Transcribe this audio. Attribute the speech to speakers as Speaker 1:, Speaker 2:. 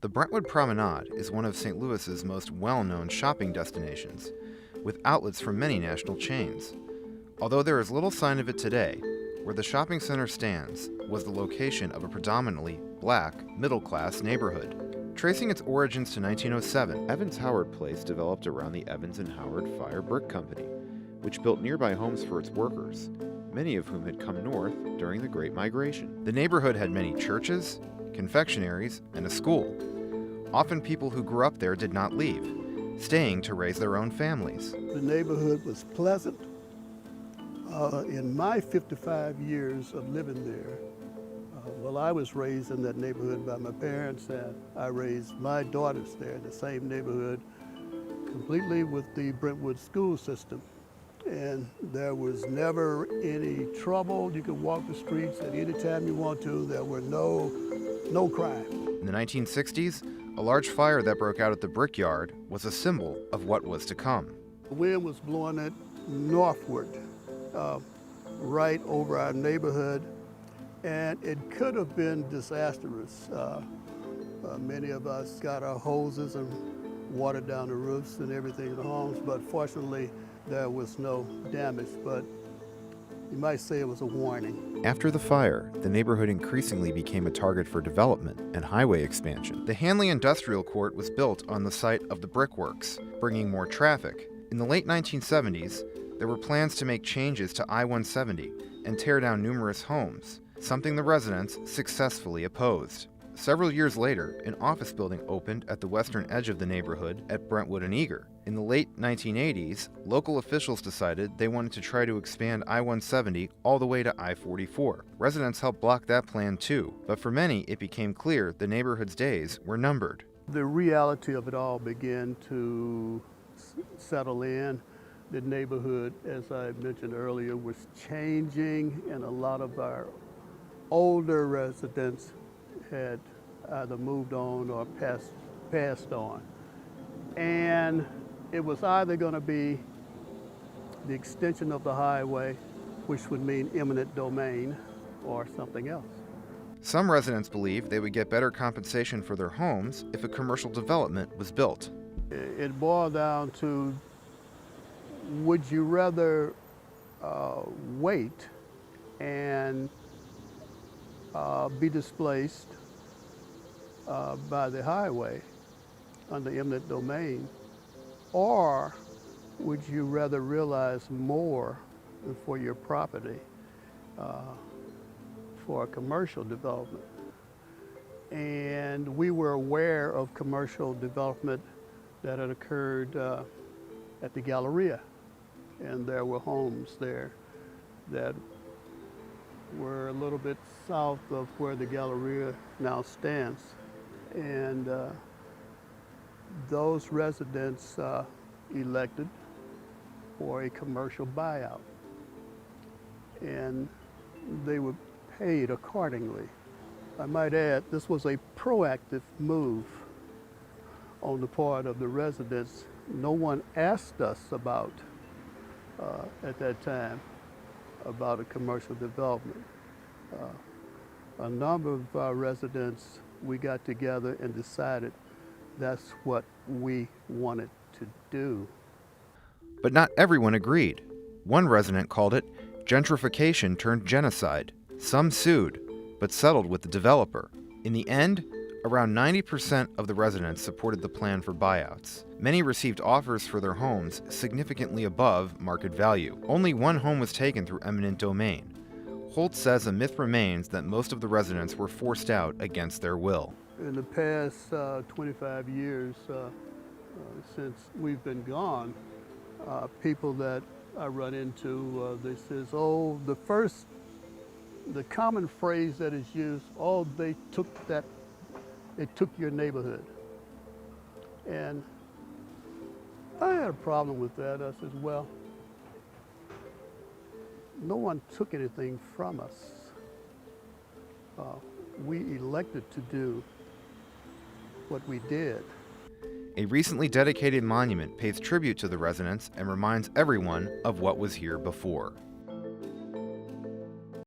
Speaker 1: The Brentwood Promenad is one of St. Louis's most well-known shopping destinations, with outlets from many national chains. Although there is little sign of it today, where the shopping center stands was the location of a predominantly black, middle-class neighborhood. Tracing its origins to 1907, Evans Howard Place developed around the Evans and Howard Fire Brick Company, which built nearby homes for its workers, many of whom had come north during the Great Migration. The neighborhood had many churches, confectionaries, and a school. Often people who grew up there did not leave, staying to raise their own families.
Speaker 2: The neighborhood was pleasant. In my 55 years of living there, I was raised in that neighborhood by my parents, and I raised my daughters there in the same neighborhood, completely with the Brentwood school system. And there was never any trouble. You could walk the streets at any time you want to. There were no crime.
Speaker 1: In the 1960s, a large fire that broke out at the Brickyard was a symbol of what was to come.
Speaker 2: The wind was blowing it northward, right over our neighborhood, and it could have been disastrous. Many of us got our hoses and watered down the roofs and everything in the homes, but fortunately there was no damage, but you might say it was a warning.
Speaker 1: After the fire, the neighborhood increasingly became a target for development and highway expansion. The Hanley Industrial Court was built on the site of the brickworks, bringing more traffic. In the late 1970s, there were plans to make changes to I-170 and tear down numerous homes, something the residents successfully opposed. Several years later, an office building opened at the western edge of the neighborhood at Brentwood and Eager. In the late 1980s, local officials decided they wanted to try to expand I-170 all the way to I-44. Residents helped block that plan too, but for many it became clear the neighborhood's days were numbered.
Speaker 2: The reality of it all began to settle in. The neighborhood, as I mentioned earlier, was changing, and a lot of our older residents had either moved on or passed on. And it was either going to be the extension of the highway, which would mean eminent domain, or something else.
Speaker 1: Some residents believed they would get better compensation for their homes if a commercial development was built.
Speaker 2: It boiled down to, would you rather wait and be displaced by the highway under eminent domain, or would you rather realize more for your property for a commercial development? And we were aware of commercial development that had occurred at the Galleria, and there were homes there that were a little bit south of where the Galleria now stands. And those residents elected for a commercial buyout, and they were paid accordingly. I might add, this was a proactive move on the part of the residents. No one asked us about, at that time, about a commercial development. A number of our residents, we got together and decided that's what we wanted to do.
Speaker 1: But not everyone agreed. One resident called it gentrification turned genocide. Some sued, but settled with the developer. In the end, around 90% of the residents supported the plan for buyouts. Many received offers for their homes significantly above market value. Only one home was taken through eminent domain. Holt says a myth remains that most of the residents were forced out against their will.
Speaker 2: In the past 25 years since we've been gone, people that I run into, they says, oh, the common phrase that is used, oh, they took your neighborhood. And I had a problem with that. I said, well, no one took anything from us. We elected to do what we did.
Speaker 1: A recently dedicated monument pays tribute to the residents and reminds everyone of what was here before.